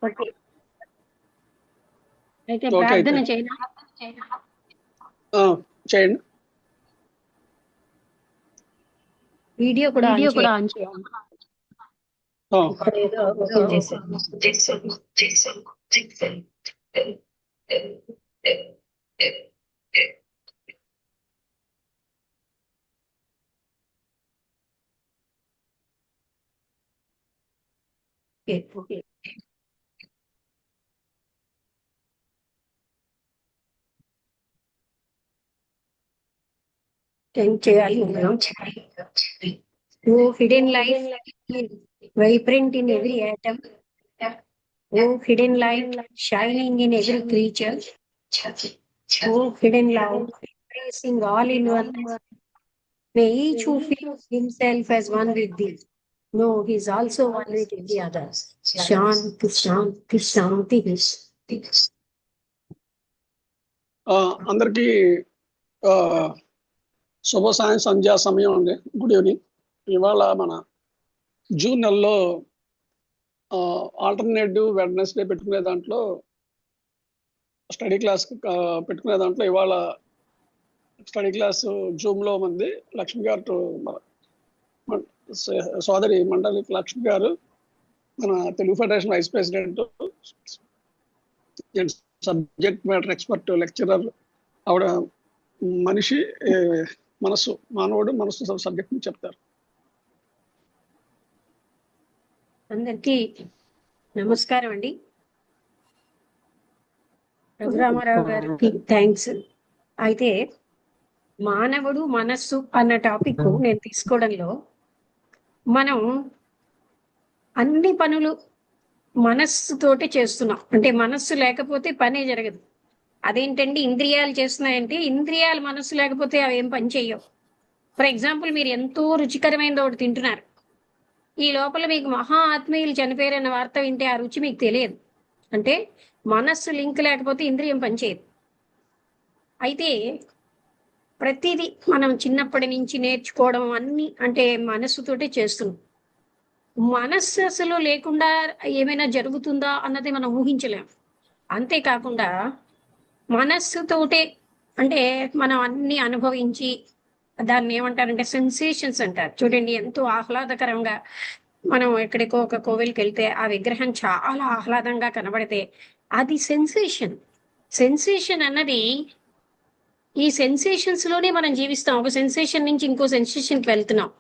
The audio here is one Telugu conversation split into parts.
ఓకే. అయితే ఓకే అయితే ప్రార్థన చేయనా? చేయండి. వీడియో కూడా ఆన్ చేయండి. ఆన్ చేయండి. ఇప్పుడు ఏదో ఓపెన్ చేశాను. ఓకే. ఏం చేయాలి? O hidden life vibrant in every atom. O hidden light shining in every creature. O hidden love embracing all in one. May each who feels himself as one with thee. No, he is also one with the others. Shanti, Shanti, Shanti. అందరికీ శుభ సాయం సంధ్యా సమయం అండి. Good evening. ఇవాళ మన జూన్ నెలలో ఆల్టర్నేటివ్ వెడ్నెస్డే పెట్టుకునే దాంట్లో స్టడీ క్లాస్ పెట్టుకునే దాంట్లో ఇవాళ స్టడీ క్లాస్ జూమ్లో మంది లక్ష్మి గారు, సోదరి మండలి లక్ష్మి గారు, మన Telugu federation vice president, subject matter expert, lecturer. ఆవిడ మనిషి మనస్సు, మానవుడు మనస్సు సబ్జెక్ట్ చెప్తారు. అందరికీ నమస్కారం అండి. రఘురామారావు గారికి థ్యాంక్స్. అయితే మానవుడు మనస్సు అన్న టాపిక్ నేను తీసుకోవడంలో, మనం అన్ని పనులు మనస్సుతోటి చేస్తున్నాం. అంటే మనస్సు లేకపోతే పనే జరగదు. అదేంటండి ఇంద్రియాలు చేస్తున్నాయంటే, ఇంద్రియాలు మనస్సు లేకపోతే అవి ఏం పని చెయ్యవు. ఫర్ ఎగ్జాంపుల్, మీరు ఎంతో రుచికరమైనది ఒకటి తింటున్నారు. ఈ లోపల మీకు మహా ఆత్మీయులు చనిపోయారన్న వార్త వింటే ఆ రుచి మీకు తెలియదు. అంటే మనస్సు లింక్ లేకపోతే ఇంద్రియం పనిచేయదు. అయితే ప్రతిదీ మనం చిన్నప్పటి నుంచి నేర్చుకోవడం అన్ని అంటే మనస్సుతోటే చేస్తున్నాం. మనస్సు అసలు లేకుండా ఏమైనా జరుగుతుందా అన్నది మనం ఊహించలేం. అంతేకాకుండా మనస్సుతోటే అంటే మనం అన్ని అనుభవించి, దాన్ని ఏమంటారంటే సెన్సేషన్స్ అంటారు చూడండి. ఎంతో ఆహ్లాదకరంగా మనం ఎక్కడికో ఒక కోవిల్కి వెళ్తే ఆ విగ్రహం చాలా ఆహ్లాదంగా కనబడితే అది సెన్సేషన్. సెన్సేషన్ అన్నది, ఈ సెన్సేషన్స్ లోనే మనం జీవిస్తాం. ఒక సెన్సేషన్ నుంచి ఇంకో సెన్సేషన్కి వెళ్తున్నాం.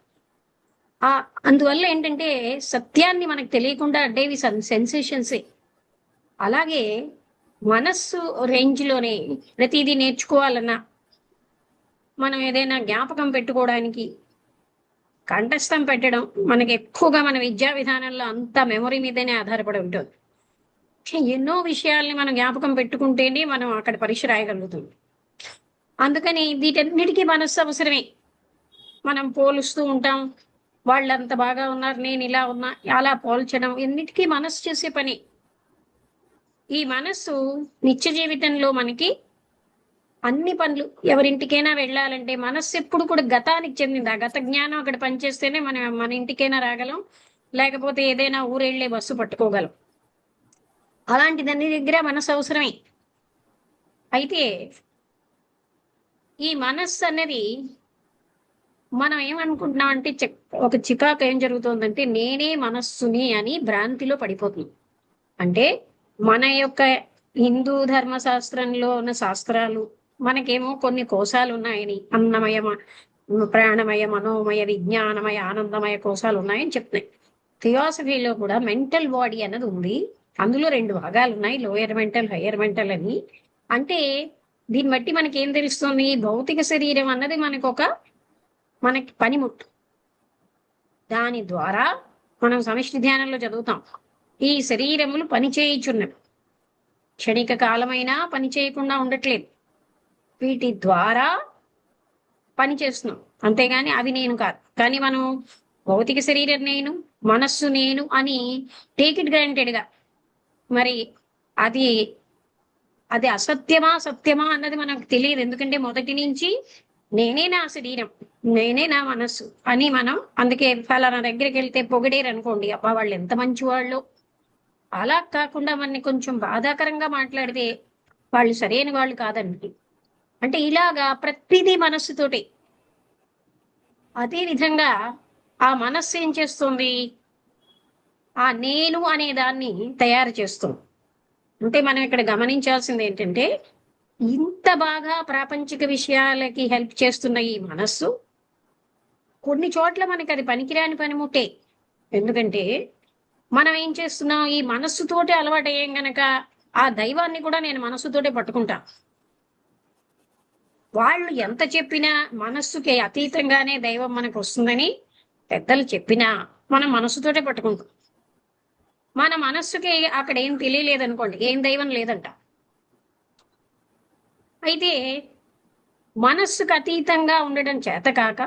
అందువల్ల ఏంటంటే సత్యాన్ని మనకు తెలియకుండా అడ్డేవి సెన్సేషన్సే. అలాగే మనస్సు రేంజ్లోనే ప్రతిదీ నేర్చుకోవాలన్నా, మనం ఏదైనా జ్ఞాపకం పెట్టుకోవడానికి కంఠస్థం పెట్టడం, మనకి ఎక్కువగా మన విద్యా విధానంలో అంతా మెమొరీ మీదనే ఆధారపడి ఉంటుంది. ఎన్నో విషయాల్ని మనం జ్ఞాపకం పెట్టుకుంటేనే మనం అక్కడ పరీక్ష రాయగలుగుతాం. అందుకని వీటన్నిటికీ మనస్సు అవసరమే. మనం పోలుస్తూ ఉంటాం, వాళ్ళంత బాగా ఉన్నారు, నేను ఇలా ఉన్నా, అలా పోల్చడం ఎన్నిటికీ మనస్సు చేసే పని. ఈ మనస్సు నిత్య జీవితంలో మనకి అన్ని పనులు, ఎవరింటికైనా వెళ్ళాలంటే మనస్సు ఎప్పుడు కూడా గతానికి చెందింది. ఆ గత జ్ఞానం అక్కడ పనిచేస్తేనే మన ఇంటికైనా రాగలం, లేకపోతే ఏదైనా ఊరెళ్ళే బస్సు పట్టుకోగలం. అలాంటిదన్ని దగ్గర మనస్సు అవసరమే. అయితే ఈ మనస్సు అనేది మనం ఏమనుకుంటున్నాం అంటే, ఒక చికాకు ఏం జరుగుతుందంటే, నేనే మనస్సుని అని భ్రాంతిలో పడిపోతుంది. అంటే మన యొక్క హిందూ ధర్మశాస్త్రంలో ఉన్న శాస్త్రాలు మనకేమో కొన్ని కోశాలు ఉన్నాయని, అన్నమయ, ప్రాణమయ, మనోమయ, విజ్ఞానమయ, ఆనందమయ కోశాలు ఉన్నాయని చెప్తున్నాయి. థియాసఫీలో కూడా మెంటల్ బాడీ అన్నది ఉంది. అందులో 2 భాగాలు ఉన్నాయి, లోయర్ మెంటల్, హయ్యర్ మెంటల్ అని. అంటే దీన్ని బట్టి మనకి ఏం తెలుస్తుంది? భౌతిక శరీరం అన్నది మనకి పనిముట్టు. దాని ద్వారా మనం సమిష్టి ధ్యానంలో చదువుతాం, ఈ శరీరములు పనిచేయుచున్నవి. క్షణిక కాలమైనా పని చేయకుండా ఉండట్లేదు. వీటి ద్వారా పని చేస్తున్నాం, అంతేగాని అవి నేను కాదు. కానీ మనం భౌతిక శరీరం నేను, మనస్సు నేను అని టేక్ ఇట్ గ్రాంటెడ్గా, మరి అది అది అసత్యమా సత్యమా అన్నది మనకు తెలియదు. ఎందుకంటే మొదటి నుంచి నేనే నా శరీరం, నేనే నా మనస్సు అని మనం, అందుకే ఫలానా దగ్గరికి వెళ్తే పొగిడేరు అనుకోండి, అబ్బా వాళ్ళు ఎంత మంచి వాళ్ళు, అలా కాకుండా మనని కొంచెం బాధాకరంగా మాట్లాడితే వాళ్ళు సరైన వాళ్ళు కాదండి. అంటే ఇలాగా ప్రతిదీ మనస్సుతోటి. అదే విధంగా ఆ మనస్సు ఏం చేస్తుంది, ఆ నేను అనే దాన్ని తయారు చేస్తుంది. అంటే మనం ఇక్కడ గమనించాల్సింది ఏంటంటే, ఇంత బాగా ప్రాపంచిక విషయాలకి హెల్ప్ చేస్తున్న ఈ మనస్సు కొన్ని చోట్ల మనకి అది పనికిరాని పనిముట్టే. ఎందుకంటే మనం ఏం చేస్తున్నాం, ఈ మనస్సుతోటి అలవాటయ్యాం గనక ఆ దైవాన్ని కూడా నేను మనస్సుతోటే పట్టుకుంటా. వాళ్ళు ఎంత చెప్పినా మనస్సుకి అతీతంగానే దైవం మనకు వస్తుందని పెద్దలు చెప్పినా మనం మనస్సుతోటే పట్టుకుంటాం. మన మనస్సుకి అక్కడ ఏం తెలియలేదనుకోండి, ఏం దైవం లేదంట. అయితే మనస్సుకు అతీతంగా ఉండడం చేతకాక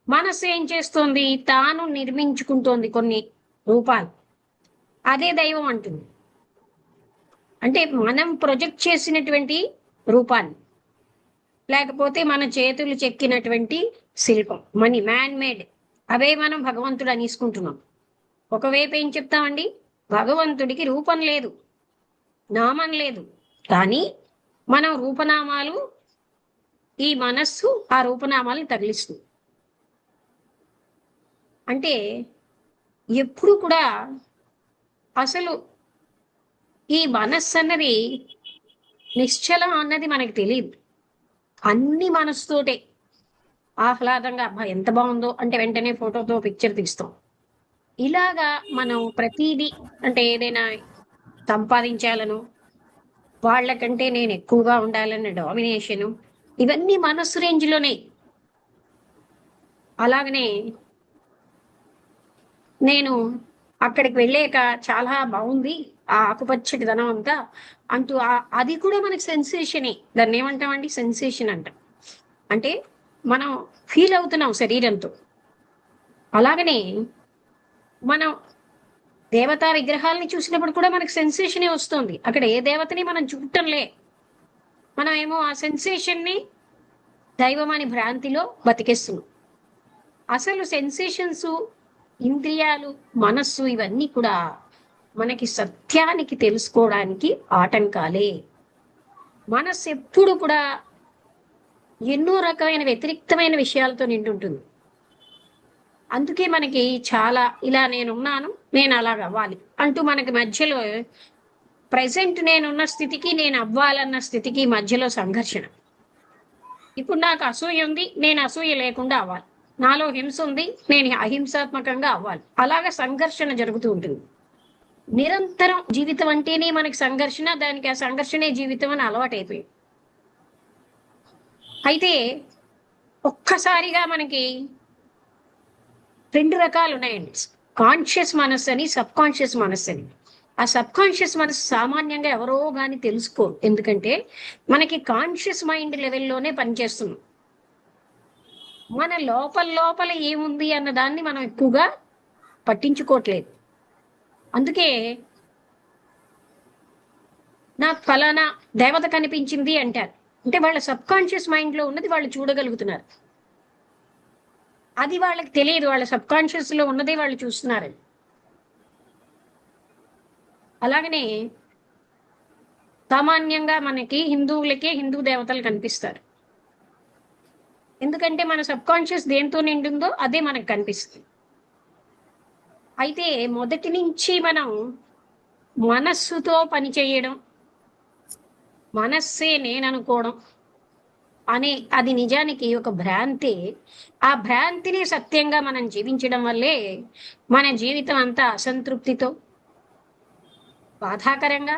మనస్సు ఏం చేస్తోంది, తాను నిర్మించుకుంటోంది కొన్ని రూపాలు. అదే దైవం అంటుంది. అంటే మనం ప్రొజెక్ట్ చేసినటువంటి రూపాన్ని, లేకపోతే మన చేతులు చెక్కినటువంటి శిల్పం, మ్యాన్ మేడ్, అవే మనం భగవంతుడు అనేసుకుంటున్నాం. ఒకవైపు ఏం చెప్తామండి, భగవంతుడికి రూపం లేదు, నామం లేదు, కానీ మనం రూపనామాలు, ఈ మనస్సు ఆ రూపనామాలను తగిలిస్తుంది. అంటే ఎప్పుడు కూడా అసలు ఈ మనస్సు అన్నది నిశ్చలం అన్నది మనకు తెలియదు. అన్ని మనస్సుతోటే ఆహ్లాదంగా, అబ్బా ఎంత బాగుందో అంటే వెంటనే ఫోటోతో పిక్చర్ తీస్తాం. ఇలాగా మనం ప్రతిదీ, అంటే ఏదైనా సంపాదించాలను, వాళ్ళకంటే నేను ఎక్కువగా ఉండాలన్న డామినేషను, ఇవన్నీ మనస్సు రేంజ్లోనే. అలాగనే నేను అక్కడికి వెళ్ళాక చాలా బాగుంది ఆ ఆకుపచ్చటి ధనం అంతా అంటూ అది కూడా మనకి సెన్సేషనే. దాన్ని ఏమంటామండి, సెన్సేషన్ అంట. అంటే మనం ఫీల్ అవుతున్నాం శరీరంతో. అలాగనే మనం దేవతా విగ్రహాలని చూసినప్పుడు కూడా మనకు సెన్సేషనే వస్తుంది. అక్కడ ఏ దేవతని మనం చూడటంలే, మనం ఏమో ఆ సెన్సేషన్ని దైవం అని భ్రాంతిలో బతికేస్తున్నాం. అసలు సెన్సేషన్స్, ఇంద్రియాలు, మనస్సు ఇవన్నీ కూడా మనకి సత్యానికి తెలుసుకోవడానికి ఆటంకాలే. మనస్సు ఎప్పుడు కూడా ఎన్నో రకమైన వ్యతిరిక్తమైన విషయాలతో నిండి ఉంటుంది. అందుకే మనకి చాలా ఇలా నేనున్నాను, నేను అలాగ అవ్వాలి అంటూ మనకి మధ్యలో ప్రజెంట్ నేనున్న స్థితికి నేను అవ్వాలన్న స్థితికి మధ్యలో సంఘర్షణ. ఇప్పుడు నాకు అసూయ ఉంది, నేను అసూయ లేకుండా అవ్వాలి. నాలో హింస ఉంది, నేను అహింసాత్మకంగా అవ్వాలి. అలాగా సంఘర్షణ జరుగుతూ ఉంటుంది నిరంతరం. జీవితం అంటేనే మనకి సంఘర్షణ, దానికి ఆ సంఘర్షణే జీవితం అని అలవాటైపోయింది. అయితే ఒక్కసారిగా మనకి రెండు రకాలు ఉన్నాయండి, కాన్షియస్ మనస్సు అని, సబ్ కాన్షియస్ మనస్సు అని. ఆ సబ్ కాన్షియస్ మనస్సు సామాన్యంగా ఎవరో కానీ తెలుసుకోరు. ఎందుకంటే మనకి కాన్షియస్ మైండ్ లెవెల్లోనే పనిచేస్తున్నాం. మన లోపల ఏముంది అన్న దాన్ని మనం ఎక్కువగా పట్టించుకోవట్లేదు. అందుకే నాకు ఫలానా దేవత కనిపించింది అంటారు, అంటే వాళ్ళ సబ్ కాన్షియస్ మైండ్ లో ఉన్నది వాళ్ళు చూడగలుగుతున్నారు. అది వాళ్ళకి తెలియదు, వాళ్ళ సబ్ కాన్షియస్ లో ఉన్నదే వాళ్ళు చూస్తున్నారని. అలాగనే సామాన్యంగా మనకి హిందువులకే హిందూ దేవతలు కనిపిస్తారు. ఎందుకంటే మన సబ్ కాన్షియస్ దేంతో నిండుందో అదే మనకు కనిపిస్తుంది. అయితే మొదటి నుంచి మనం మనస్సుతో పని చేయడం, మనస్సే నేననుకోవడం అనే అది నిజానికి ఒక భ్రాంతి. ఆ భ్రాంతిని సత్యంగా మనం జీవించడం వల్లే మన జీవితం అంతా అసంతృప్తితో, బాధాకరంగా,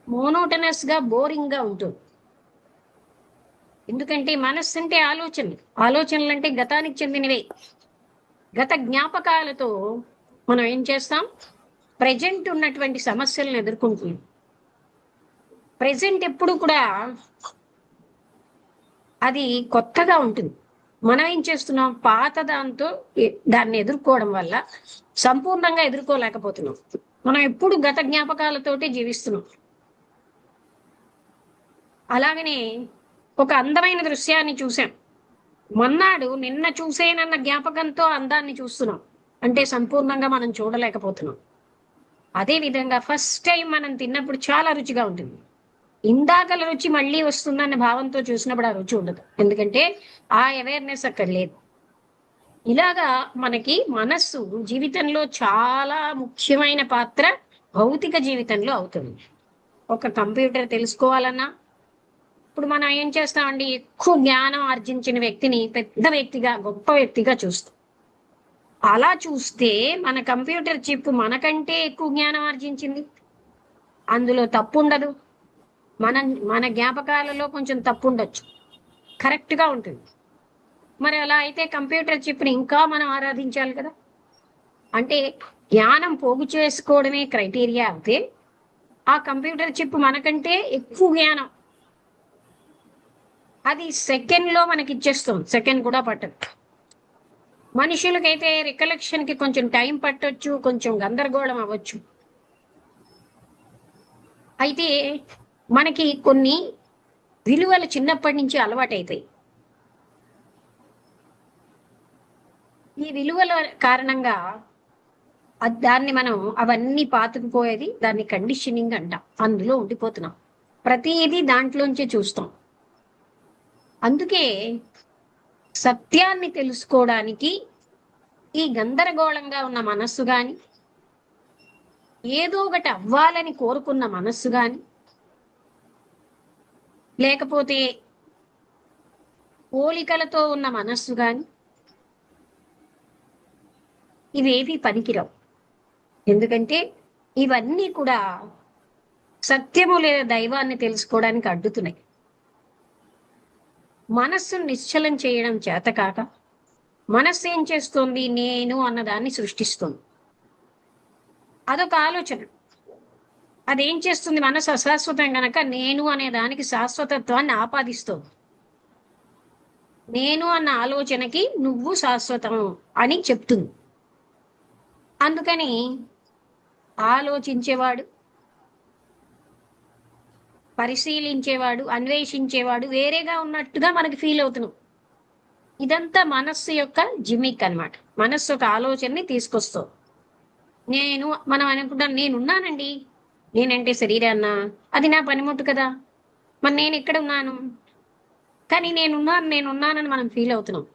మోనోటనస్ గా, బోరింగ్ గా ఉంటుంది. ఎందుకంటే మనస్సు అంటే ఆలోచనలు అంటే గతానికి చెందినవే. గత జ్ఞాపకాలతో మనం ఏం చేస్తాం, ప్రజెంట్ ఉన్నటువంటి సమస్యలను ఎదుర్కొంటున్నాం. ప్రజెంట్ ఎప్పుడు కూడా అది కొత్తగా ఉంటుంది. మనం ఏం చేస్తున్నాం, పాత దాంతో దాన్ని ఎదుర్కోవడం వల్ల సంపూర్ణంగా ఎదుర్కోలేకపోతున్నాం. మనం ఎప్పుడు గత జ్ఞాపకాలతోటి జీవిస్తున్నాం. అలాగనే ఒక అందమైన దృశ్యాన్ని చూసాం, మొన్నాడు నిన్న చూసేనన్న జ్ఞాపకంతో అందాన్ని చూస్తున్నాం, అంటే సంపూర్ణంగా మనం చూడలేకపోతున్నాం. అదే విధంగా ఫస్ట్ టైం మనం తిన్నప్పుడు చాలా రుచిగా ఉంటుంది. ఇందాకల రుచి మళ్ళీ వస్తుందన్న భావంతో చూసినప్పుడు ఆ రుచి ఉండదు. ఎందుకంటే ఆ అవేర్నెస్ అక్కడ లేదు. ఇలాగా మనకి మనస్సు జీవితంలో చాలా ముఖ్యమైన పాత్ర భౌతిక జీవితంలో అవుతుంది. ఒక కంప్యూటర్ తెలుసుకోవాలన్నా ఇప్పుడు మనం ఏం చేస్తామండి, ఎక్కువ జ్ఞానం ఆర్జించిన వ్యక్తిని పెద్ద వ్యక్తిగా, గొప్ప వ్యక్తిగా చూస్తాం. అలా చూస్తే మన కంప్యూటర్ చిప్ మనకంటే ఎక్కువ జ్ఞానం ఆర్జించింది. అందులో తప్పు ఉండదు. మన మన జ్ఞాపకాలలో కొంచెం తప్పు ఉండొచ్చు, కరెక్ట్ గా ఉంటుంది. మరి అలా అయితే కంప్యూటర్ చిప్ని ఇంకా మనం ఆరాధించాలి కదా. అంటే జ్ఞానం పోగు చేసుకోవడమే క్రైటీరియా అయితే ఆ కంప్యూటర్ చిప్ మనకంటే ఎక్కువ జ్ఞానం అది సెకండ్ లో మనకి ఇచ్చేస్తుంది. సెకండ్ కూడా పట్టదు. మనుషులకైతే రికలెక్షన్ కి కొంచెం టైం పట్టొచ్చు, కొంచెం గందరగోళం అవ్వచ్చు. అయితే మనకి కొన్ని విలువలు చిన్నప్పటి నుంచి అలవాటైతాయి. ఈ విలువల కారణంగా దాన్ని మనం అవన్నీ పాతుకుపోయేది, దాన్ని కండిషనింగ్ అంటాం. అందులో ఉండిపోతున్నాం, ప్రతిదీ దాంట్లోంచే చూస్తాం. అందుకే సత్యాన్ని తెలుసుకోవడానికి ఈ గందరగోళంగా ఉన్న మనస్సు గాని, ఏదో ఒకటి అవ్వాలని కోరుకున్న మనస్సు గాని, లేకపోతే పోలికలతో ఉన్న మనస్సు గాని, ఇవేవి పనికిరావు. ఎందుకంటే ఇవన్నీ కూడా సత్యము లేదా దైవాన్ని తెలుసుకోవడానికి అడ్డుతున్నాయి. మనస్సును నిశ్చలం చేయడం చేతకాక మనస్సు ఏం చేస్తుంది, నేను అన్నదాన్ని సృష్టిస్తుంది. అదొక ఆలోచన. అదేం చేస్తుంది, మనసు అశాశ్వతం గనక నేను అనే దానికి శాశ్వతత్వాన్ని ఆపాదిస్తుంది. నేను అన్న ఆలోచనకి నువ్వు శాశ్వతం అని చెప్తుంది. అందుకని ఆలోచించేవాడు, పరిశీలించేవాడు, అన్వేషించేవాడు వేరేగా ఉన్నట్టుగా మనకి ఫీల్ అవుతున్నాం. ఇదంతా మనస్సు యొక్క జిమిక్ అన్నమాట. మనస్సు ఒక ఆలోచనని తీసుకొస్తాం. మనం అనుకుంటాం, నేనున్నానండి, నేనంటే శరీరాన్నా, అది నా పనిముట్టు కదా, మరి నేను ఎక్కడ ఉన్నాను? కానీ నేనున్నానని మనం ఫీల్ అవుతున్నాం.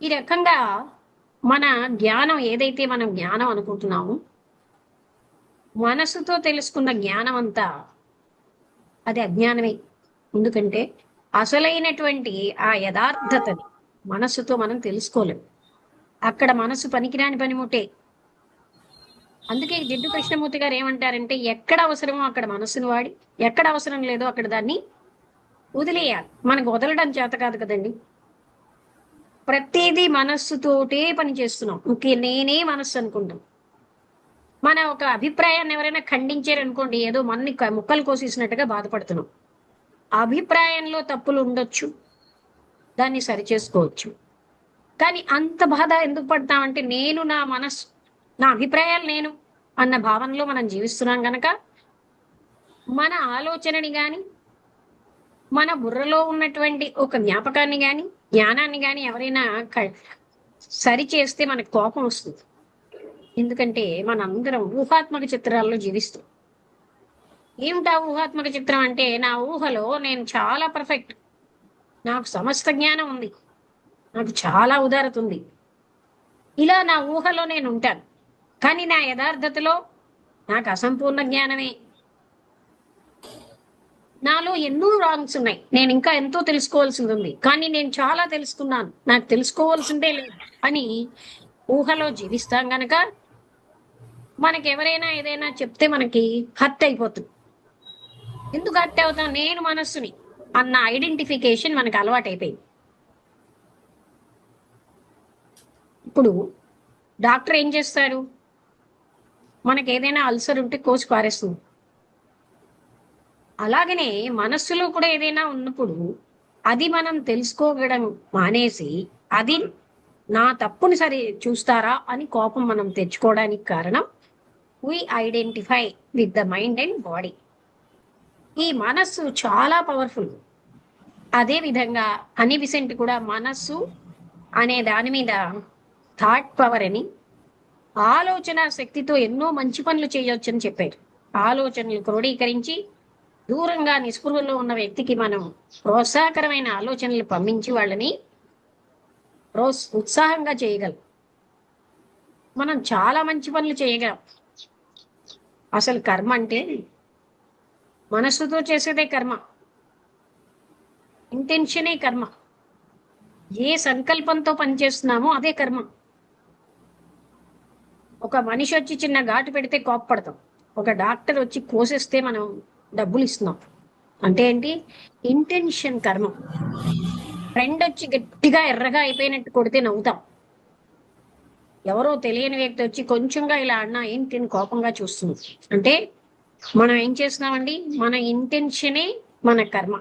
ఈ రకంగా మన జ్ఞానం ఏదైతే మనం జ్ఞానం అనుకుంటున్నామో, మనసుతో తెలుసుకున్న జ్ఞానం అంతా అది అజ్ఞానమే. ఎందుకంటే అసలైనటువంటి ఆ యథార్థతని మనస్సుతో మనం తెలుసుకోలేం. అక్కడ మనసు పనికిరాని పనిముట్టే. అందుకే జిడ్డు కృష్ణమూర్తి గారు ఏమంటారంటే, ఎక్కడ అవసరమో అక్కడ మనస్సును వాడి, ఎక్కడ అవసరం లేదో అక్కడ దాన్ని వదిలేయాలి. మనకు వదలడం చేత కాదు కదండి. ప్రతిదీ మనస్సుతోటే పని చేస్తున్నాం. ఇంకే నేనే మనస్సు అనుకుంటాం. మన ఒక అభిప్రాయాన్ని ఎవరైనా ఖండించారనుకోండి, ఏదో మన్ని ముక్కలు కోసేసినట్టుగా బాధపడుతున్నాం. అభిప్రాయంలో తప్పులు ఉండొచ్చు, దాన్ని సరిచేసుకోవచ్చు. కానీ అంత బాధ ఎందుకు పడతామంటే, నేను నా మనస్సు, నా అభిప్రాయాలు నేను అన్న భావనలో మనం జీవిస్తున్నాం గనక మన ఆలోచనని గాని, మన బుర్రలో ఉన్నటువంటి ఒక జ్ఞాపకాన్ని గాని, జ్ఞానాన్ని గాని ఎవరైనా సరి చేస్తే మనకు కోపం వస్తుంది. ఎందుకంటే మనందరం ఊహాత్మక చిత్రాల్లో జీవిస్తాం. ఏమిటా ఊహాత్మక చిత్రం అంటే, నా ఊహలో నేను చాలా పర్ఫెక్ట్, నాకు సమస్త జ్ఞానం ఉంది, నాకు చాలా ఉదారత ఉంది, ఇలా నా ఊహలో నేను ఉంటాను. కానీ నా యథార్థతలో నాకు అసంపూర్ణ జ్ఞానమే. నాలో ఎన్నో రాంగ్స్ ఉన్నాయి, నేను ఇంకా ఎంతో తెలుసుకోవాల్సింది ఉంది, కానీ నేను చాలా తెలుసుకున్నాను, నాకు తెలుసుకోవాల్సిందే లేదు అని ఊహలో జీవిస్తాం గనక మనకి ఎవరైనా ఏదైనా చెప్తే మనకి హర్ట్ అయిపోతుంది. ఎందుకు హర్ట్ అవుతాం? నేను మనస్సుని అన్న ఐడెంటిఫికేషన్ మనకు అలవాటైపోయింది. ఇప్పుడు డాక్టర్ ఏం చేస్తారు, మనకి ఏదైనా అల్సర్ ఉంటే కోసి పారేస్తుంది. అలాగనే మనస్సులో కూడా ఏదైనా ఉన్నప్పుడు అది మనం తెలుసుకోవడం మానేసి, అది నా తప్పుని సరి చూస్తారా అని కోపం మనం తెచ్చుకోవడానికి కారణం, we identify with the mind and body. ఈ మనస్సు చాలా పవర్ఫుల్. అదే విధంగా అని విసెంట్ కూడా మనస్సు అనే దాని మీద థాట్ పవర్ అని, ఆలోచన శక్తితో ఎన్నో మంచి పనులు చేయొచ్చు అని చెప్పారు. ఆలోచనలు క్రోడీకరించి దూరంగా నిస్పృహలో ఉన్న వ్యక్తికి మనం ప్రోత్సాహకరమైన ఆలోచనలు పంపించి వాళ్ళని ఉత్సాహంగా చేయగలం. మనం చాలా మంచి పనులు చేయగలం. అసలు కర్మ అంటే మనస్సుతో చేసేదే కర్మ, ఇంటెన్షనే కర్మ. ఏ సంకల్పంతో పనిచేస్తున్నామో అదే కర్మ. ఒక మనిషి వచ్చి చిన్న ఘాటు పెడితే కోప్పడతాం, ఒక డాక్టర్ వచ్చి కోసేస్తే మనం డబ్బులు ఇస్తున్నాం. అంటే ఏంటి? ఇంటెన్షన్ కర్మ. ఫ్రెండ్ వచ్చి గట్టిగా ఎర్రగా అయిపోయినట్టు కొడితే నవ్వుతాం. ఎవరో తెలియని వ్యక్తి వచ్చి కొంచెంగా ఇలా అన్నా ఏంటి అని కోపంగా చూస్తుంది. అంటే మనం ఏం చేస్తున్నామండి? మన ఇంటెన్షనే మన కర్మ.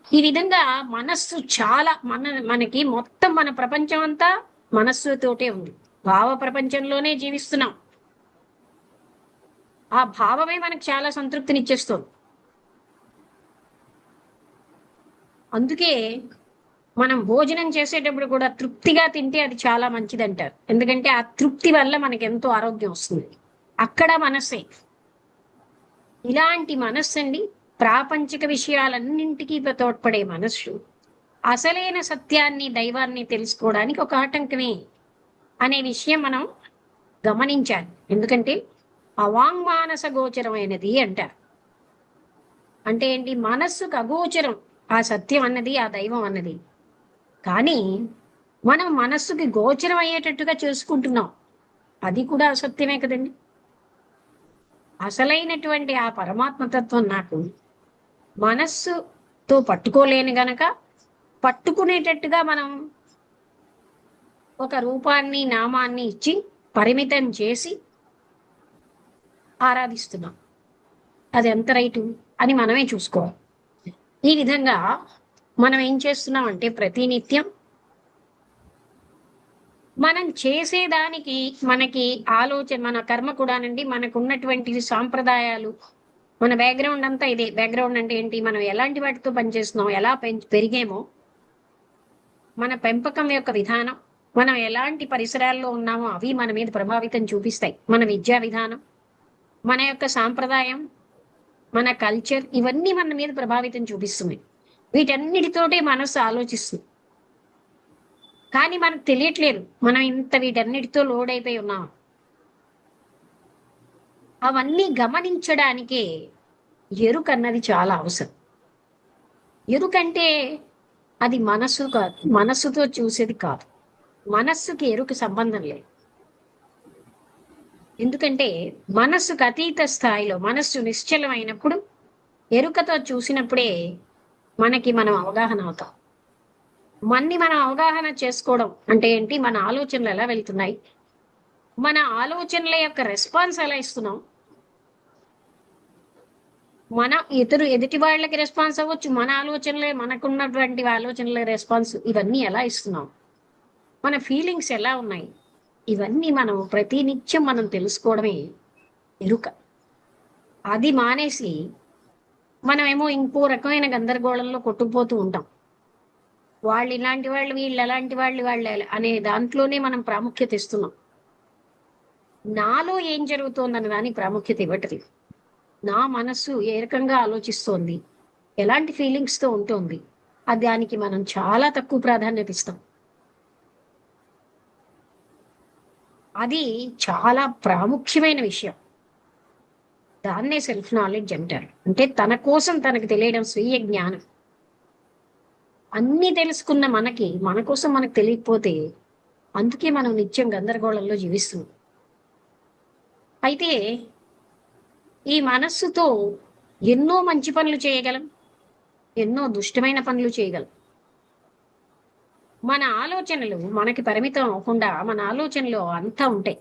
ఈ విధంగా మనస్సు చాలా మనకి మొత్తం మన ప్రపంచం అంతా మనస్సుతోటే ఉంది. భావ ప్రపంచంలోనే జీవిస్తున్నాం. ఆ భావమే మనకు చాలా సంతృప్తినిచ్చేస్తుంది. అందుకే మనం భోజనం చేసేటప్పుడు కూడా తృప్తిగా తింటే అది చాలా మంచిది అంటారు. ఎందుకంటే ఆ తృప్తి వల్ల మనకి ఎంతో ఆరోగ్యం వస్తుంది. అక్కడ మనస్సే. ఇలాంటి మనస్సు అండి, ప్రాపంచిక విషయాలన్నింటికీ తోడ్పడే మనస్సు అసలైన సత్యాన్ని, దైవాన్ని తెలుసుకోవడానికి ఒక ఆటంకమే అనే విషయం మనం గమనించాలి. ఎందుకంటే అవాంగ్మానస గోచరమైనది అంటారు. అంటే ఏంటి? మనస్సుకు అగోచరం ఆ సత్యం అన్నది, ఆ దైవం అన్నది. కానీ మనం మనస్సుకి గోచరం అయ్యేటట్టుగా చేసుకుంటున్నాం. అది కూడా అసత్యమే కదండి. అసలైనటువంటి ఆ పరమాత్మతత్వం నాకు మనస్సుతో పట్టుకోలేని గనక పట్టుకునేటట్టుగా మనం ఒక రూపాన్ని, నామాన్ని ఇచ్చి పరిమితం చేసి ఆరాధిస్తున్నాం. అది ఎంత రైటు అని మనమే చూసుకోవాలి. ఈ విధంగా మనం ఏం చేస్తున్నాం అంటే ప్రతినిత్యం మనం చేసేదానికి మనకి ఆలోచన, మన కర్మ కూడానండి, మనకు ఉన్నటువంటి సాంప్రదాయాలు, మన బ్యాక్గ్రౌండ్ అంతా ఇదే. బ్యాక్గ్రౌండ్ అంటే ఏంటి? మనం ఎలాంటి వాటితో పనిచేస్తున్నాం, ఎలా పెరిగామో, మన పెంపకం యొక్క విధానం, మనం ఎలాంటి పరిసరాల్లో ఉన్నామో అవి మన మీద ప్రభావితం చూపిస్తాయి. మన విద్యా విధానం, మన యొక్క సాంప్రదాయం, మన కల్చర్, ఇవన్నీ మన మీద ప్రభావితం చూపిస్తుంది. వీటన్నిటితోటే మనస్సు ఆలోచిస్తుంది. కానీ మనకు తెలియట్లేదు మనం ఇంత వీటన్నిటితో లోడ్ అయిపోయి ఉన్నాం. అవన్నీ గమనించడానికే ఎరుక అన్నది చాలా అవసరం. ఎరుకంటే అది మనస్సు కాదు, మనస్సుతో చూసేది కాదు. మనస్సుకి ఎరుక సంబంధం లేదు. ఎందుకంటే మనస్సుకు అతీత స్థాయిలో, మనస్సు నిశ్చలమైనప్పుడు, ఎరుకతో చూసినప్పుడే మనకి మనం అవగాహన అవుతాం. మనం అవగాహన చేసుకోవడం అంటే ఏంటి? మన ఆలోచనలు ఎలా వెళ్తున్నాయి, మన ఆలోచనల యొక్క రెస్పాన్స్ ఎలా ఇస్తున్నాం, మన ఎదుటి వాళ్ళకి రెస్పాన్స్ అవ్వచ్చు, మన ఆలోచనలే, మనకున్నటువంటి ఆలోచనల రెస్పాన్స్, ఇవన్నీ ఎలా ఇస్తున్నాం, మన ఫీలింగ్స్ ఎలా ఉన్నాయి, ఇవన్నీ మనం ప్రతినిత్యం మనం తెలుసుకోవడమే ఎరుక. అది మానేసి మనమేమో ఇంకో రకమైన గందరగోళంలో కొట్టుకుపోతూ ఉంటాం. వాళ్ళు ఇలాంటి వాళ్ళు, వీళ్ళు అలాంటి వాళ్ళు, అనే దాంట్లోనే మనం ప్రాముఖ్యత ఇస్తున్నాం. నాలో ఏం జరుగుతోందన్న దానికి ప్రాముఖ్యత ఇవ్వట్లేదు. నా మనస్సు ఏ రకంగా ఆలోచిస్తోంది, ఎలాంటి ఫీలింగ్స్తో ఉంటుంది, దానికి మనం చాలా తక్కువ ప్రాధాన్యత ఇస్తాం. అది చాలా ప్రాముఖ్యమైన విషయం. దాన్నే సెల్ఫ్ నాలెడ్జ్ అంటారు. అంటే తన కోసం తనకు తెలియడం, స్వీయ జ్ఞానం. అన్ని తెలుసుకున్న మనకి మన కోసం మనకు తెలియకపోతే, అందుకే మనం నిత్యం గందరగోళంలో జీవిస్తున్నాం. అయితే ఈ మనస్సుతో ఎన్నో మంచి పనులు చేయగలం, ఎన్నో దుష్టమైన పనులు చేయగలం. మన ఆలోచనలు మనకి పరిమితం అవ్వకుండా మన ఆలోచనలు అంతా ఉంటాయి.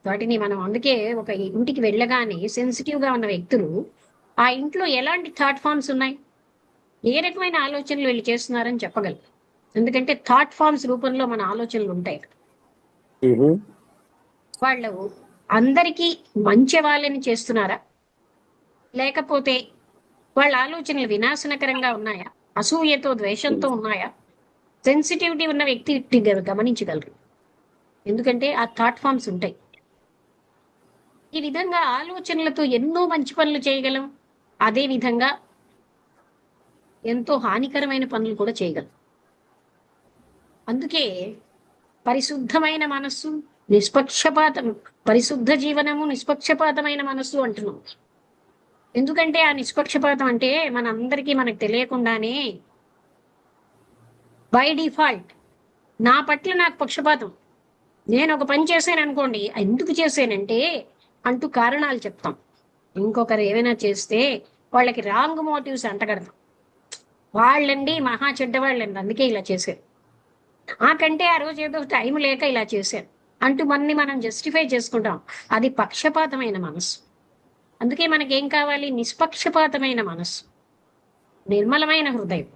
వాటిని మనం అందుకే ఒక ఇంటికి వెళ్ళగానే సెన్సిటివ్గా ఉన్న వ్యక్తులు ఆ ఇంట్లో ఎలాంటి థాట్ ఫామ్స్ ఉన్నాయి, ఏ రకమైన ఆలోచనలు వీళ్ళు చేస్తున్నారని చెప్పగలరు. ఎందుకంటే థాట్ ఫామ్స్ రూపంలో మన ఆలోచనలు ఉంటాయి. వాళ్ళు అందరికీ మంచి వాళ్ళని చేస్తున్నారా, లేకపోతే వాళ్ళ ఆలోచనలు వినాశనకరంగా ఉన్నాయా, అసూయతో, ద్వేషంతో ఉన్నాయా? సెన్సిటివిటీ ఉన్న వ్యక్తి గమనించగలరు. ఎందుకంటే ఆ థాట్ ఫామ్స్ ఉంటాయి. ఈ విధంగా ఆలోచనలతో ఎన్నో మంచి పనులు చేయగలం. అదే విధంగా ఎంతో హానికరమైన పనులు కూడా చేయగలం. అందుకే పరిశుద్ధమైన మనస్సు, నిష్పక్షపాతం, పరిశుద్ధ జీవనము, నిష్పక్షపాతమైన మనస్సు అంటున్నాం. ఎందుకంటే ఆ నిష్పక్షపాతం అంటే మనందరికీ మనకు తెలియకుండానే బై డిఫాల్ట్ నా పట్ల నాకు పక్షపాతం. నేను ఒక పని చేశాను అనుకోండి, ఎందుకు చేశానంటే అంటూ కారణాలు చెప్తాం. ఇంకొకరు ఏమైనా చేస్తే వాళ్ళకి రాంగ్ మోటివ్స్ అంటగడతాం. వాళ్ళండి మహా చెడ్డవాళ్ళండి, అందుకే ఇలా చేశారు. కంటే ఆ రోజు ఏదో టైం లేక ఇలా చేశారు అంటూ మనని మనం జస్టిఫై చేసుకుంటాం. అది పక్షపాతమైన మనస్సు. అందుకే మనకేం కావాలి? నిష్పక్షపాతమైన మనస్సు, నిర్మలమైన హృదయం.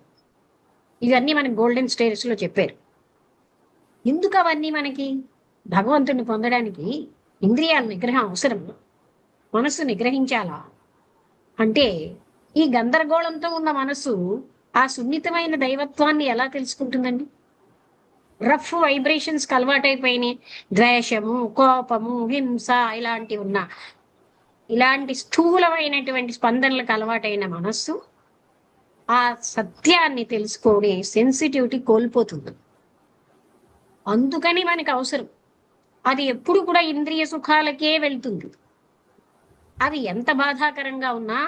ఇవన్నీ మనకి గోల్డెన్ స్టేట్స్ లో చెప్పారు. ఎందుకు అవన్నీ మనకి? భగవంతుడిని పొందడానికి ఇంద్రియాల నిగ్రహం అవసరం. మనస్సు నిగ్రహించాలా అంటే ఈ గందరగోళంతో ఉన్న మనస్సు ఆ సున్నితమైన దైవత్వాన్ని ఎలా తెలుసుకుంటుందండి? Rough vibrations అలవాటైపోయినాయి. ద్వేషము, కోపము, హింస ఇలాంటి స్థూలమైనటువంటి స్పందనలకు అలవాటైన మనస్సు ఆ సత్యాన్ని తెలుసుకునే సెన్సిటివిటీ కోల్పోతుంది. అందుకని మనకి అవసరం. అది ఎప్పుడు కూడా ఇంద్రియ సుఖాలకే వెళ్తుంది. అవి ఎంత బాధాకరంగా ఉన్నా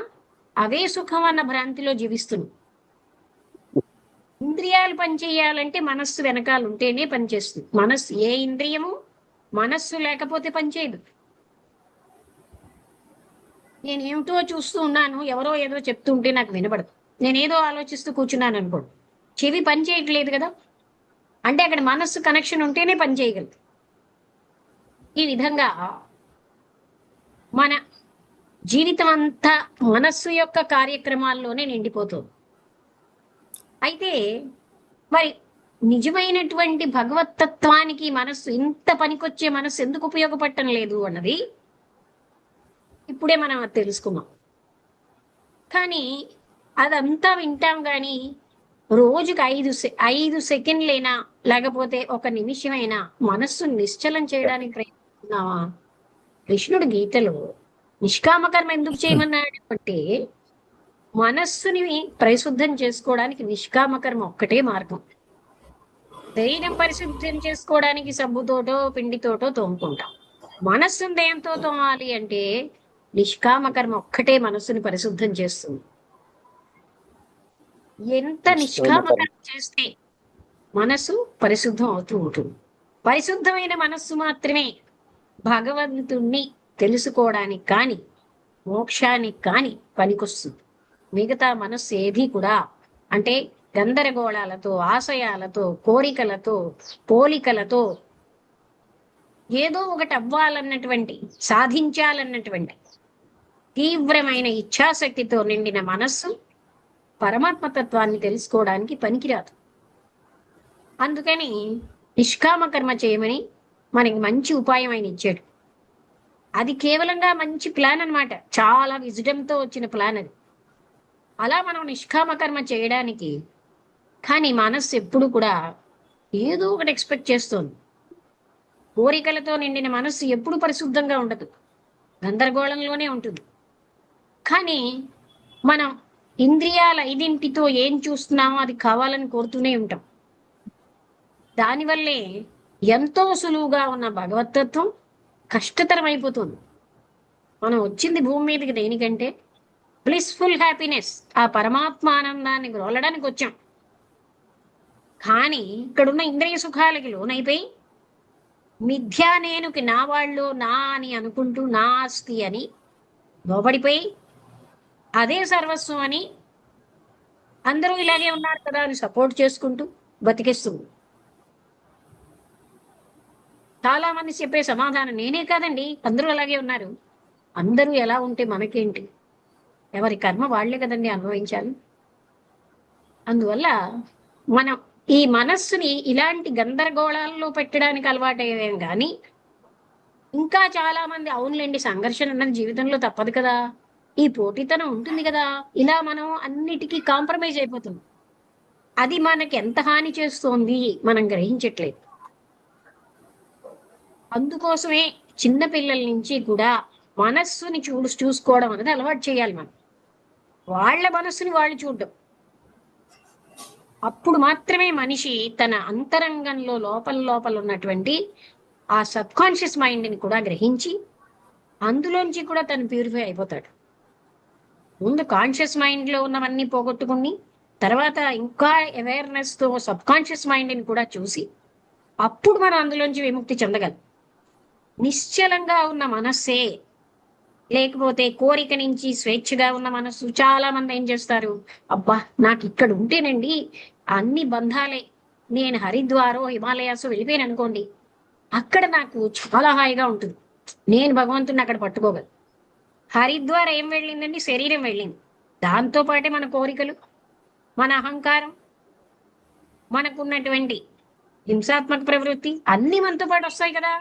అవే సుఖం అన్న భ్రాంతిలో జీవిస్తుంది. ఇంద్రియాలు పనిచేయాలంటే మనస్సు వెనకాల ఉంటేనే పనిచేస్తుంది. ఏ ఇంద్రియము మనస్సు లేకపోతే పనిచేయదు. నేనేమిటో చూస్తూ ఉన్నాను, ఎవరో ఏదో చెప్తుంటే నాకు వినపడదు. నేనేదో ఆలోచిస్తూ కూర్చున్నాను అనుకోండి, చెవి పని చేయట్లేదు కదా, అంటే అక్కడ మనస్సు కనెక్షన్ ఉంటేనే పని చేయగలదు. ఈ విధంగా మన జీవితం అంతా మనస్సు యొక్క కార్యక్రమాల్లోనే నిండిపోతుంది. అయితే మరి నిజమైనటువంటి భగవతత్వానికి మనస్సు, ఇంత పనికొచ్చే మనస్సు ఎందుకు ఉపయోగపడటం లేదు అన్నది ఇప్పుడే మనం తెలుసుకున్నాం. కానీ అదంతా వింటాం కానీ రోజుకి 5 సెకండ్లైనా లేకపోతే ఒక నిమిషమైనా మనస్సు నిశ్చలం చేయడానికి ప్రయత్నిస్తున్నావా? కృష్ణుడు గీతలో నిష్కామకర్మ ఎందుకు చేయమన్నాడు అంటే మనస్సుని పరిశుద్ధం చేసుకోవడానికి నిష్కామకర్మ ఒక్కటే మార్గం. శరీరం పరిశుద్ధం చేసుకోవడానికి సబ్బుతోటో పిండితోటో తోముకుంటాం. మనస్సును దేంతో తోమాలి అంటే నిష్కామకర్మ ఒక్కటే మనస్సుని పరిశుద్ధం చేస్తుంది. ఎంత నిష్కామకర్మ చేస్తే మనస్సు పరిశుద్ధం అవుతూ ఉంటుంది. పరిశుద్ధమైన మనస్సు మాత్రమే భగవంతుణ్ణి తెలుసుకోవడానికి కానీ మోక్షానికి కానీ పనికొస్తుంది. మిగతా మనస్సు ఏది కూడా అంటే గందరగోళాలతో, ఆశయాలతో, కోరికలతో, పోలికలతో ఏదో ఒకటి అవ్వాలన్నటువంటి, సాధించాలన్నటువంటి తీవ్రమైన ఇచ్ఛాశక్తితో నిండిన మనస్సు పరమాత్మతత్వాన్ని తెలుసుకోవడానికి పనికిరాదు. అందుకని నిష్కామ కర్మ చేయమని మనకి మంచి ఉపాయం ఆయన ఇచ్చాడు. అది కేవలంగా మంచి ప్లాన్ అన్నమాట, చాలా విజ్డమ్తో వచ్చిన ప్లాన్ అది. అలా మనం నిష్కామ కర్మ చేయడానికి, కానీ మనస్సు ఎప్పుడు కూడా ఏదో ఒకటి ఎక్స్పెక్ట్ చేస్తోంది. కోరికలతో నిండిన మనస్సు ఎప్పుడు పరిశుద్ధంగా ఉండదు, గందరగోళంలోనే ఉంటుంది. కానీ మనం ఇంద్రియాల ఐదింటితో ఏం చూస్తున్నామో అది కావాలని కోరుతూనే ఉంటాం. దానివల్లే ఎంతో సులువుగా ఉన్న భగవతత్వం కష్టతరం అయిపోతుంది. మనం వచ్చింది భూమి మీదకి దేనికంటే బ్లిస్ఫుల్ హ్యాపీనెస్, ఆ పరమాత్మ ఆనందాన్ని గ్రోలడానికి వచ్చాం. కానీ ఇక్కడున్న ఇంద్రియ సుఖాలకి లోనైపోయి మిథ్యా నేనుకి నా వాళ్ళు నా అని అనుకుంటూ నా ఆస్తి అని లోబడిపోయి అదే సర్వస్వం అని అందరూ ఇలాగే ఉన్నారు కదా అని సపోర్ట్ చేసుకుంటూ బతికేస్తుంది. చాలా మంది చెప్పే సమాధానం, నేనే కాదండి అందరూ అలాగే ఉన్నారు. అందరూ ఎలా ఉంటే మనకేంటి? ఎవరి కర్మ వాళ్లే కదండి అనుభవించాలి. అందువల్ల మనం ఈ మనస్సుని ఇలాంటి గందరగోళాల్లో పెట్టడానికి అలవాటయ్యాం. కానీ ఇంకా చాలా మంది అవునులేండి సంఘర్షణ అన్నది జీవితంలో తప్పదు కదా, ఈ పోటీతనం ఉంటుంది కదా, ఇలా మనం అన్నిటికీ కాంప్రమైజ్ అయిపోతుంది. అది మనకి ఎంత హాని చేస్తోంది మనం గ్రహించట్లేదు. అందుకోసమే చిన్న పిల్లల నుంచి కూడా మనస్సుని చూసుకోవడం అనేది అలవాటు చేయాలి మనం. వాళ్ళ మనస్సుని వాళ్ళు చూడడం. అప్పుడు మాత్రమే మనిషి తన అంతరంగంలో లోపల ఉన్నటువంటి ఆ సబ్ కాన్షియస్ మైండ్ని కూడా గ్రహించి అందులోంచి కూడా తను ప్యూరిఫై అయిపోతాడు. ముందు కాన్షియస్ మైండ్లో ఉన్నవన్నీ పోగొట్టుకుని తర్వాత ఇంకా అవేర్నెస్తో సబ్ కాన్షియస్ మైండ్ని కూడా చూసి అప్పుడు మనం అందులోంచి విముక్తి చెందగలం. నిశ్చలంగా ఉన్న మనస్సే, లేకపోతే కోరిక నుంచి స్వేచ్ఛగా ఉన్న మనస్సు. చాలా మంది ఏం చేస్తారు, అబ్బా నాకు ఇక్కడ ఉంటేనండి అన్ని బంధాలే, నేను హరిద్వారో హిమాలయాసో వెళ్ళిపోయాను అనుకోండి, అక్కడ నాకు చాలా హాయిగా ఉంటుంది, నేను భగవంతుడిని అక్కడ పట్టుకోగలను. హరిద్వార్ ఏం వెళ్ళిందండి? శరీరం వెళ్ళింది. దాంతో పాటే మన కోరికలు, మన అహంకారం, మనకున్నటువంటి హింసాత్మక ప్రవృత్తి అన్ని మనతో పాటు వస్తాయి కదా.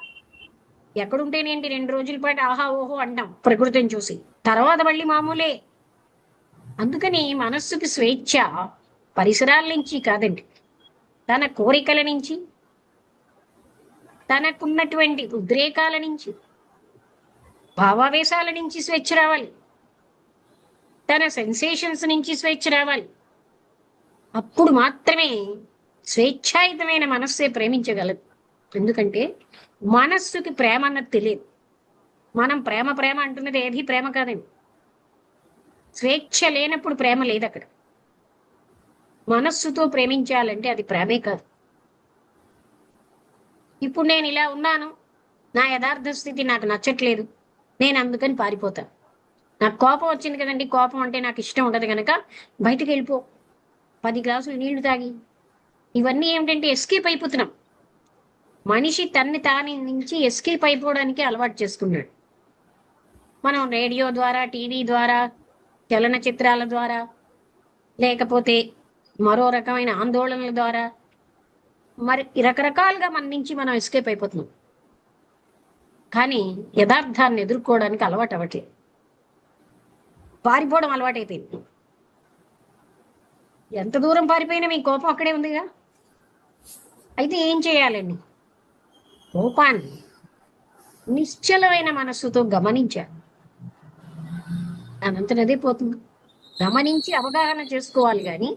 ఎక్కడుంటేనేంటి 2 రోజుల పాటు ఆహా ఓహో అంటాం ప్రకృతిని చూసి, తర్వాత మళ్ళీ మామూలే. అందుకని మనస్సుకి స్వేచ్ఛ పరిసరాల నుంచి కాదండి, తన కోరికల నుంచి, తనకున్నటువంటి ఉద్రేకాల నుంచి, భావావేశాల నుంచి స్వేచ్ఛ రావాలి, తన సెన్సేషన్స్ నుంచి స్వేచ్ఛ రావాలి. అప్పుడు మాత్రమే స్వేచ్ఛాయుతమైన మనస్సే ప్రేమించగలదు. ఎందుకంటే మనస్సుకి ప్రేమ అన్నది తెలియదు. మనం ప్రేమ ప్రేమ అంటున్నది ఏది ప్రేమ కాదండి. స్వేచ్ఛ లేనప్పుడు ప్రేమ లేదు అక్కడ. మనస్సుతో ప్రేమించాలంటే అది ప్రేమే కాదు. ఇప్పుడు నేను ఇలా ఉన్నాను, నా యథార్థ స్థితి నాకు నచ్చట్లేదు, నేను అందుకని పారిపోతాను. నాకు కోపం వచ్చింది కదండి, కోపం అంటే నాకు ఇష్టం ఉండదు కనుక బయటకు వెళ్ళిపో, 10 గ్లాసులు నీళ్లు తాగి. ఇవన్నీ ఏమిటంటే ఎస్కేప్ అయిపోతున్నాం. మనిషి తన్ని తాని నుంచి ఎస్కేప్ అయిపోవడానికి అలవాటు చేసుకున్నాడు. మనం రేడియో ద్వారా, టీవీ ద్వారా, చలనచిత్రాల ద్వారా, లేకపోతే మరో రకమైన ఆందోళనల ద్వారా, మరి రకరకాలుగా మన నుంచి మనం ఎస్కేప్ అయిపోతున్నాం. కానీ యథార్థాన్ని ఎదుర్కోవడానికి అలవాటు అవ్వట్లేదు, పారిపోవడం అలవాటైపోయింది. ఎంత దూరం పారిపోయినా మీ కోపం అక్కడే ఉందిగా. అయితే ఏం చేయాలండి? కోపాన్ని నిశ్చలమైన మనస్సుతో గమనించాలి. అనంతనదే పోతుంది. గమనించి అవగాహన చేసుకోవాలి కానీ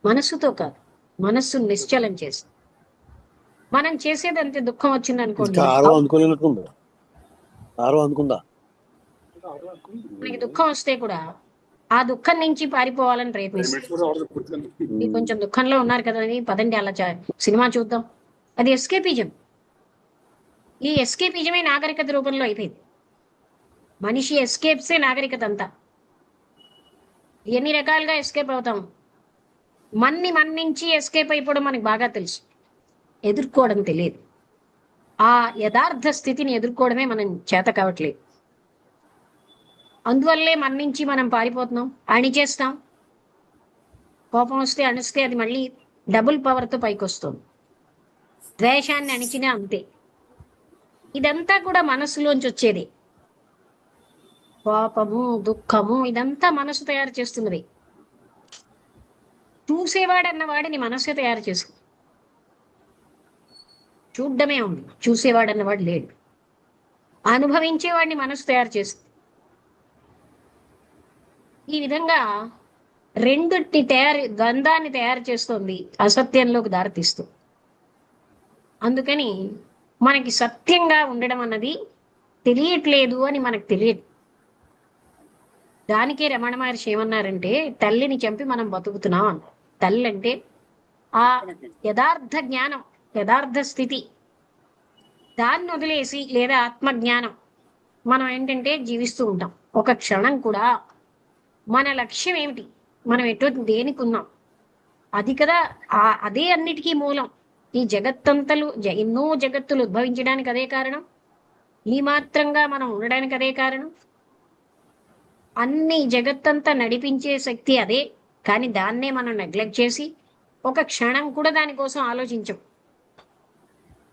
మనస్సుతో కాదు. మనస్సును నిశ్చలం చేసి మనం చేసేది అంతే. దుఃఖం వచ్చింది అనుకోండి, మనకి దుఃఖం వస్తే కూడా ఆ దుఃఖం నుంచి పారిపోవాలని ప్రయత్నిస్తాం. మీరు కొంచెం దుఃఖంలో ఉన్నారు కదా అని పదండి అలా సినిమా చూద్దాం, అది ఎస్కేపిజం. ఈ ఎస్కేపిజమే నాగరికత రూపంలో అయిపోయింది. మనిషి ఎస్కేప్సే నాగరికత అంతా. ఎన్ని రకాలుగా ఎస్కేప్ అవుతాం. మన నుంచి ఎస్కేప్ అయిపోవడం మనకు బాగా తెలుసు, ఎదుర్కోవడం తెలియదు. ఆ యథార్థ స్థితిని ఎదుర్కోవడమే మనం చేత కావట్లేదు. అందువల్లే మన నుంచి మనం పారిపోతున్నాం, అణిచేస్తాం. కోపం వస్తే అణిస్తే అది మళ్ళీ డబుల్ పవర్తో పైకి వస్తుంది. ద్వేషాన్ని అణిచినా అంతే. ఇదంతా కూడా మనసులోంచి వచ్చేది. కోపము, దుఃఖము ఇదంతా మనసు తయారు చేస్తున్నది. చూసేవాడు అన్నవాడిని మనసే తయారు చేసుకుంది. చూడ్డమే ఉంది, చూసేవాడు అన్నవాడు లేడు. అనుభవించేవాడిని మనసు తయారు చేస్తుంది. ఈ విధంగా రెండుటి ద్వంద్వాన్ని తయారు చేస్తుంది, అసత్యంలోకి దారితీస్తుంది. అందుకని మనకి సత్యంగా ఉండడం అన్నది తెలియట్లేదు అని మనకు తెలియదు. దానికే రమణ మహర్షి ఏమన్నారంటే, తల్లిని చంపి మనం బతుకుతున్నాం అన్న. తల్లి అంటే ఆ యథార్థ జ్ఞానం, యథార్థ స్థితి, దాన్ని వదిలేసి లేదా ఆత్మజ్ఞానం మనం ఏంటంటే జీవిస్తూ ఉంటాం. ఒక క్షణం కూడా మన లక్ష్యం ఏమిటి, మనం దేనికి ఉన్నాం, అది కదా. అదే అన్నిటికీ మూలం. ఈ జగత్తంతలు, ఎన్నో జగత్తులు ఉద్భవించడానికి అదే కారణం. ఈ మాత్రంగా మనం ఉండడానికి అదే కారణం. అన్ని జగత్తంతా నడిపించే శక్తి అదే. కానీ దాన్నే మనం నెగ్లెక్ట్ చేసి ఒక క్షణం కూడా దానికోసం ఆలోచించం.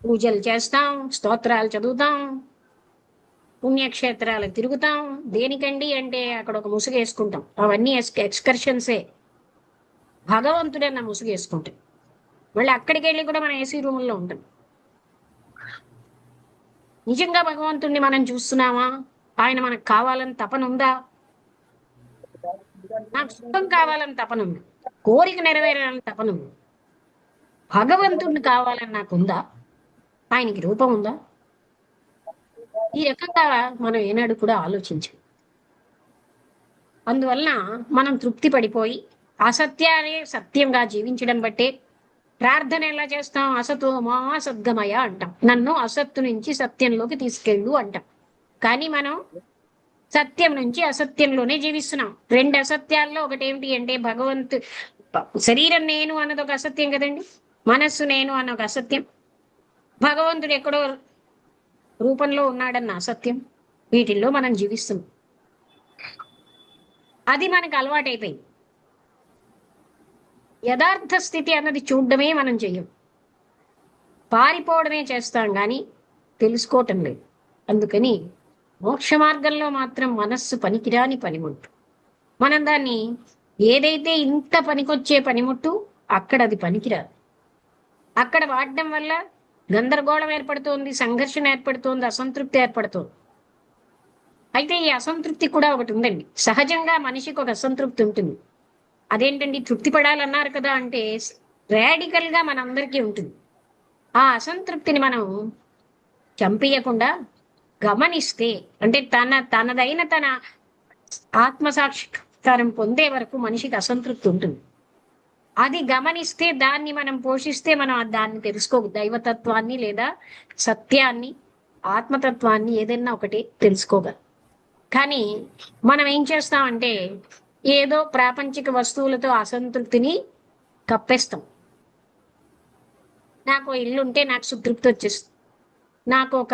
పూజలు చేస్తాం, స్తోత్రాలు చదువుతాం, పుణ్యక్షేత్రాలకు తిరుగుతాం. దేనికండి అంటే అక్కడ ఒక ముసుగు వేసుకుంటాం. అవన్నీ ఎక్స్కర్షన్సే. భగవంతుడన్న ముసుగు వేసుకుంటాం. మళ్ళీ అక్కడికి వెళ్ళి కూడా మనం ఏసీ రూముల్లో ఉంటాం. నిజంగా భగవంతుణ్ణి మనం చూస్తున్నామా? ఆయన మనకు కావాలని తపన ఉందా? నాకు సుఖం కావాలని తపన ఉంది, కోరిక నెరవేరాలని తపన ఉంది. భగవంతుణ్ణి కావాలని నాకు ఉందా? ఆయనకి రూపం ఉందా? ఈ రకంగా మనం ఏనాడు కూడా ఆలోచించాం. అందువలన మనం తృప్తి పడిపోయి అసత్యాన్ని సత్యంగా జీవించడం బట్టే ప్రార్థన ఎలా చేస్తాం? అసతో మా సద్గమయ అంటాం, నన్ను అసత్తు నుంచి సత్యంలోకి తీసుకెళ్ళు అంటాం. కానీ మనం సత్యం నుంచి అసత్యంలోనే జీవిస్తున్నాం. రెండు అసత్యాల్లో ఒకటి ఏమిటి అంటే శరీరం నేను అన్నది ఒక అసత్యం కదండి, మనస్సు నేను అన్న ఒక అసత్యం, భగవంతుడు ఎక్కడో రూపంలో ఉన్నాడన్న అసత్యం. వీటిల్లో మనం జీవిస్తున్నాం. అది మనకు అలవాటైపోయింది. యథార్థ స్థితి అన్నది చూడడమే మనం చెయ్యం, పారిపోవడమే చేస్తాం, కానీ తెలుసుకోవటం లేదు. అందుకని మోక్ష మార్గంలో మాత్రం మనస్సు పనికిరాని పనిముట్టు. మనం దాన్ని ఏదైతే ఇంత పనికొచ్చే పనిముట్టు, అక్కడ అది పనికిరాదు. అక్కడ వాడడం వల్ల గందరగోళం ఏర్పడుతోంది, సంఘర్షణ ఏర్పడుతోంది, అసంతృప్తి ఏర్పడుతోంది. అయితే ఈ అసంతృప్తి కూడా ఒకటి ఉందండి. సహజంగా మనిషికి ఒక అసంతృప్తి ఉంటుంది. అదేంటండి, తృప్తి పడాలన్నారు కదా అంటే రాడికల్ గా మనందరికీ ఉంటుంది. ఆ అసంతృప్తిని మనం చంపేయకుండా గమనిస్తే, అంటే తనదైన తన ఆత్మసాక్షాత్కారం పొందే వరకు మనిషికి అసంతృప్తి ఉంటుంది. అది గమనిస్తే, దాన్ని మనం పోషిస్తే, మనం దాన్ని దైవతత్వాన్ని లేదా సత్యాన్ని, ఆత్మతత్వాన్ని ఏదైనా ఒకటి తెలుసుకోగలం. కానీ మనం ఏం చేస్తామంటే ఏదో ప్రాపంచిక వస్తువులతో అసంతృప్తిని కప్పేస్తాం. నాకు ఇల్లు ఉంటే నాకు సంతృప్తి వచ్చేస్తుంది, నాకు ఒక